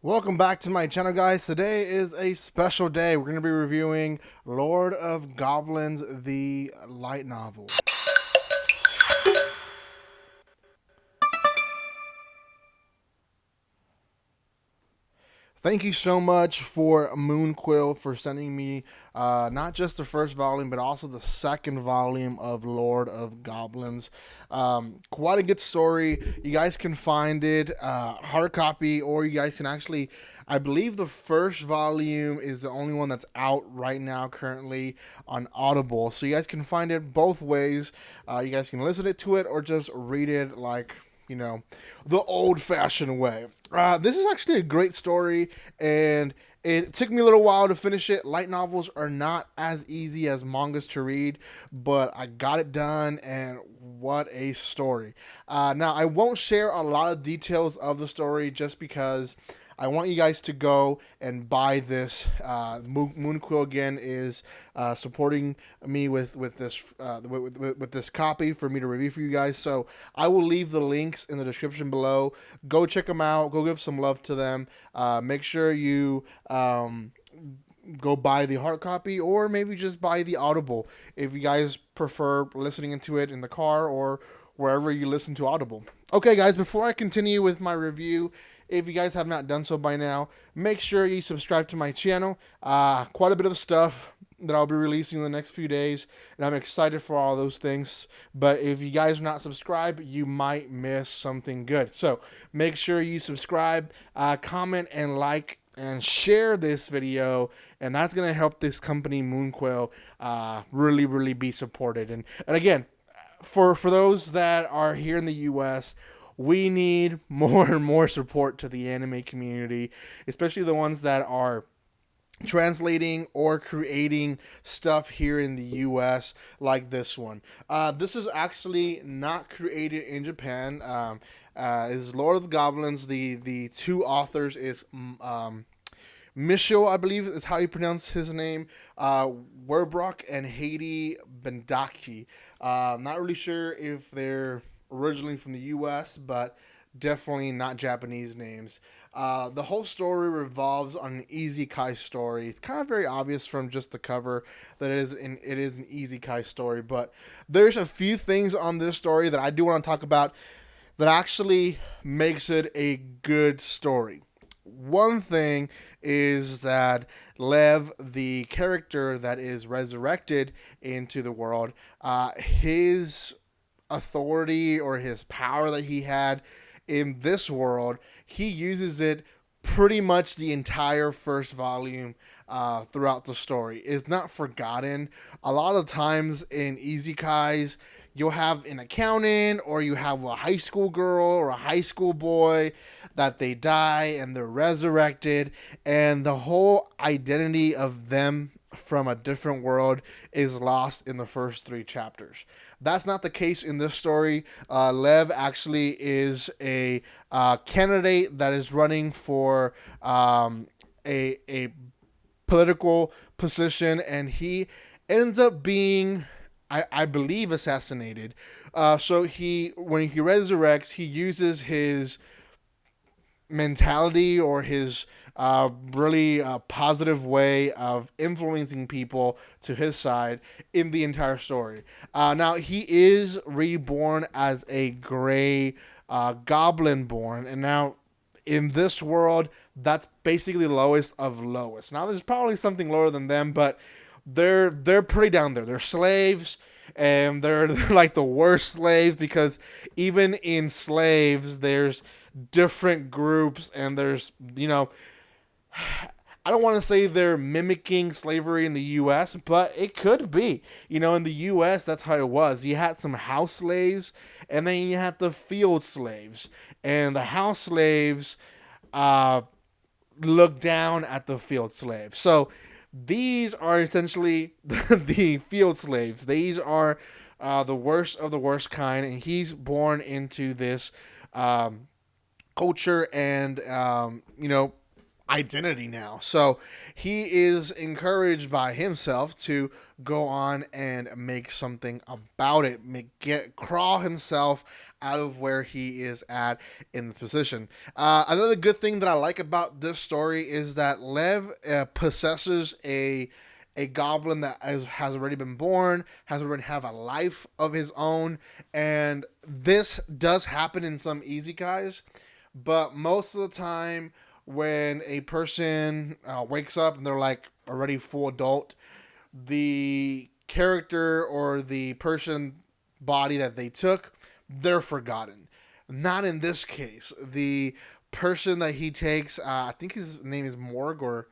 Welcome back to my channel, guys. Today is a special day. We're going to be reviewing Lord of Goblins, the light novel. Thank you so much for Moonquill for sending me not just the first volume, but also the second volume of Lord of Goblins. Quite a good story. You guys can find it hard copy, or you guys can actually. I believe the first volume is the only one that's out right now, currently on Audible. So you guys can find it both ways. You guys can listen to it or just read it like the old fashioned way. This is actually a great story, and it took me a little while to finish it. Light novels are not as easy as mangas to read, but I got it done, and what a story. Now, I won't share a lot of details of the story just because I want you guys to go and buy this. Moonquill again is supporting me with this with this copy for me to review for you guys. So I will leave the links in the description below. Go check them out. Go give some love to them. Make sure you. Go buy the hard copy, or maybe just buy the Audible if you guys prefer listening into it in the car or wherever you listen to Audible. Okay, guys, before I continue with my review, if you guys have not done so by now, make sure you subscribe to my channel. Quite a bit of stuff that I'll be releasing in the next few days, and I'm excited for all those things. But if you guys are not subscribed, you might miss something good. So make sure you subscribe, comment, and like and share this video, and that's going to help this company Moonquill really be supported. And again, for those that are here in the US, we need more and more support to the anime community, especially the ones that are translating or creating stuff here in the US, like this one. This is actually not created in Japan. Is Lord of the Goblins. The two authors is Michio, I believe is how you pronounce his name, Werbrock and Haiti Bendaki. I'm not really sure if they're originally from the U.S., but definitely not Japanese names. The whole story revolves on an isekai story. It's kind of very obvious from just the cover that it is an isekai story, but there's a few things on this story that I do want to talk about that actually makes it a good story. One thing is that Lev, the character that is resurrected into the world, his authority or his power that he had in this world, he uses it pretty much the entire first volume throughout the story. It's not forgotten. A lot of times in isekais, you'll have an accountant or you have a high school girl or a high school boy that they die and they're resurrected, and the whole identity of them from a different world is lost in the first three chapters. That's not the case in this story. Lev actually is a candidate that is running for a political position, and he ends up being, I believe, assassinated. So when he resurrects, he uses his mentality or his really positive way of influencing people to his side in the entire story. Now, he is reborn as a gray goblin born, and now in this world, that's basically lowest of lowest. Now, there's probably something lower than them, but they're pretty down there. They're slaves, and they're like the worst slaves, because even in slaves, there's different groups, and there's I don't want to say they're mimicking slavery in the U.S., but it could be. In the U.S., that's how it was. You had some house slaves, and then you had the field slaves. And the house slaves looked down at the field slaves. So these are essentially the field slaves. These are the worst of the worst kind, and he's born into this culture and identity now. So he is encouraged by himself to go on and make something about it, crawl himself out of where he is at in the position. Another good thing that I like about this story is that Lev possesses a goblin that has already been born, has already have a life of his own, and this does happen in some easy guys, but most of the time when a person wakes up and they're like already full adult, the character or the person body that they took, they're forgotten. Not in this case. The person that he takes, I think his name is Morg, or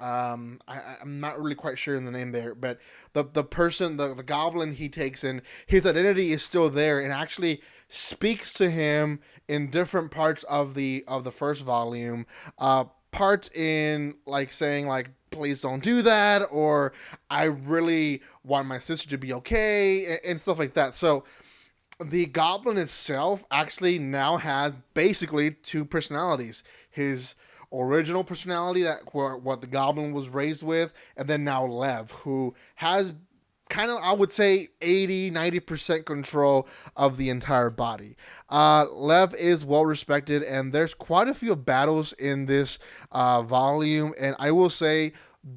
I'm not really quite sure in the name there, but the person, the goblin he takes in, his identity is still there and actually speaks to him in different parts of the first volume. Parts in like saying like, please don't do that, or I really want my sister to be okay, and stuff like that. So the goblin itself actually now has basically two personalities. His original personality, that what the goblin was raised with, and then now Lev, who has kind of, I would say, 80-90% control of the entire body. Lev is well respected, and there's quite a few battles in this volume, and I will say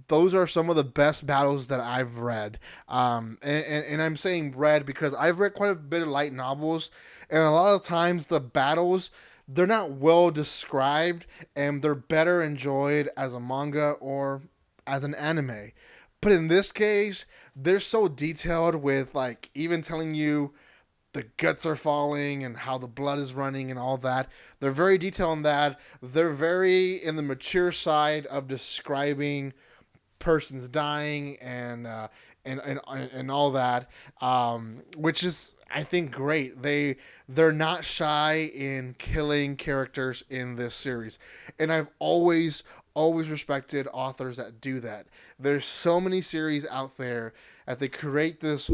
those are some of the best battles that I've read. And I'm saying read because I've read quite a bit of light novels, and a lot of times the battles, they're not well described, and they're better enjoyed as a manga or as an anime. But in this case, they're so detailed with like even telling you the guts are falling and how the blood is running and all that. They're very detailed on that. They're very in the mature side of describing persons dying and all that, which is, I think, great. They're not shy in killing characters in this series, and I've always respected authors that do that. There's so many series out there that they create this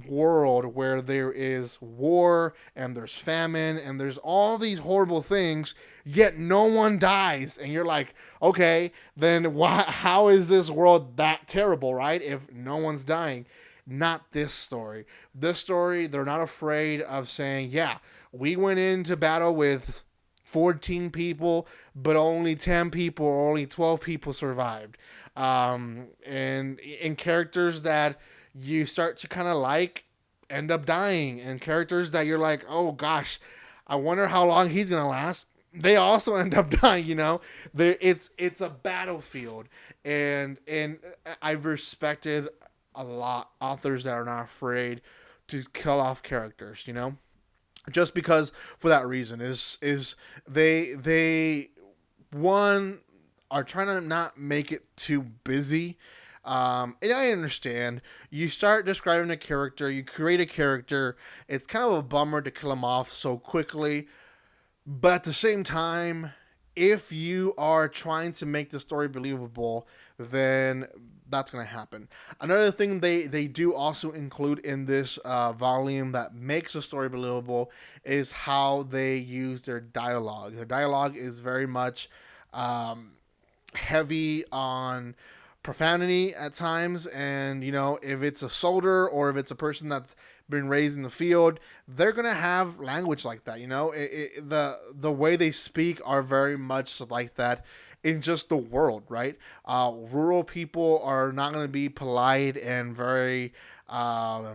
world where there is war and there's famine and there's all these horrible things, yet no one dies, and you're like, okay, then why? How is this world that terrible, right? If no one's dying. Not this story. This story, they're not afraid of saying, yeah, we went into battle with 14 people, but only 10 people or only 12 people survived. And characters that you start to kind of like end up dying, and characters that you're like, oh gosh, I wonder how long he's gonna last. They also end up dying. It's a battlefield, and I've respected a lot authors that are not afraid to kill off characters. Just because for that reason is they one are trying to not make it too busy. And I understand. You start describing a character, you create a character. It's kind of a bummer to kill him off so quickly. But at the same time, if you are trying to make the story believable, then that's going to happen. Another thing they do also include in this volume that makes the story believable is how they use their dialogue. Their dialogue is very much heavy on profanity at times, and if it's a soldier or if it's a person that's been raised in the field, they're gonna have language like that. The way they speak are very much like that in just the world, right? Rural people are not gonna be polite and very I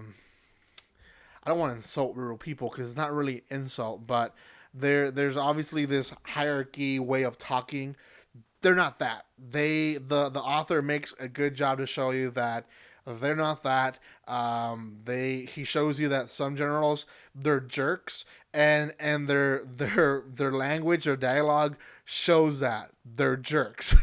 don't want to insult rural people because it's not really insult, but there's obviously this hierarchy way of talking. They're not that. The author makes a good job to show you that they're not that. He shows you that some generals, they're jerks, and their language or dialogue shows that they're jerks.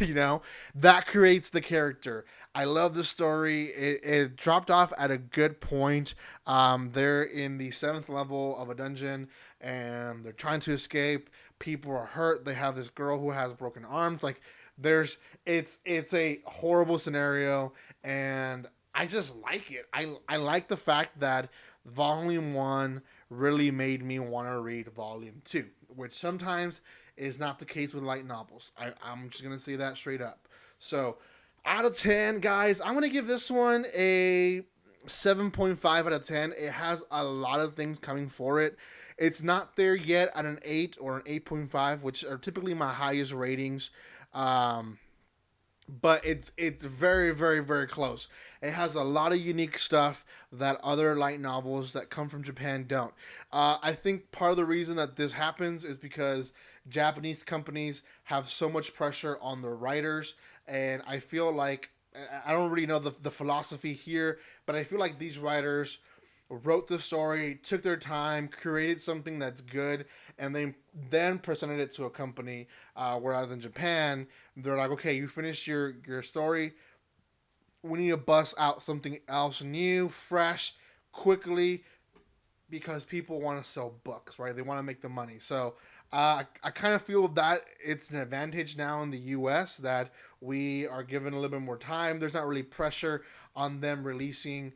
That creates the character. I love the story. It dropped off at a good point. They're in the 7th level of a dungeon, and they're trying to escape. People are hurt. They have this girl who has broken arms. Like it's a horrible scenario, and I just like it. I like the fact that Volume 1 really made me want to read Volume 2, which sometimes is not the case with light novels. I'm just gonna say that straight up. So out of 10, guys, I'm gonna give this one a 7.5 out of 10. It has a lot of things coming for it. It's not there yet at an 8 or an 8.5, which are typically my highest ratings. Um, but it's very very close. It has a lot of unique stuff that other light novels that come from Japan don't. I think part of the reason that this happens is because Japanese companies have so much pressure on their writers, and I feel like I don't really know the philosophy here, but I feel like these writers wrote the story, took their time, created something that's good, and then presented it to a company. Whereas in Japan, they're like, okay, you finished your story. We need to bust out something else new, fresh, quickly, because people want to sell books, right? They want to make the money. So I kind of feel that it's an advantage now in the U.S. that we are given a little bit more time. There's not really pressure on them releasing,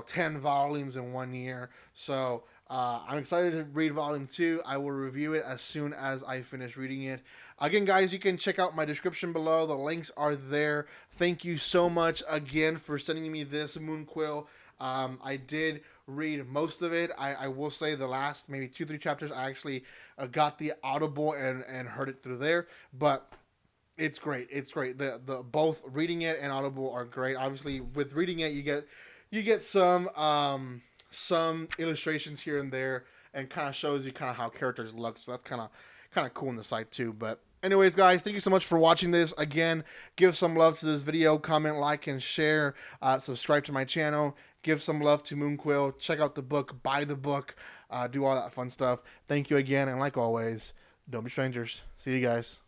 10 volumes in 1 year. So I'm excited to read volume 2. I will review it as soon as I finish reading it. Again, guys, you can check out my description below. The links are there. Thank you so much again for sending me this Moonquill. I did read most of it. I will say the last maybe 2-3 chapters I actually got the Audible and heard it through there. But it's great. It's great. The both reading it and Audible are great. Obviously, with reading it, you get some illustrations here and there, and kind of shows you kind of how characters look. So that's kind of cool on the site too. But anyways, guys, thank you so much for watching this. Again, give some love to this video. Comment, like, and share. Subscribe to my channel. Give some love to Moonquill. Check out the book. Buy the book. Do all that fun stuff. Thank you again, and like always, don't be strangers. See you guys.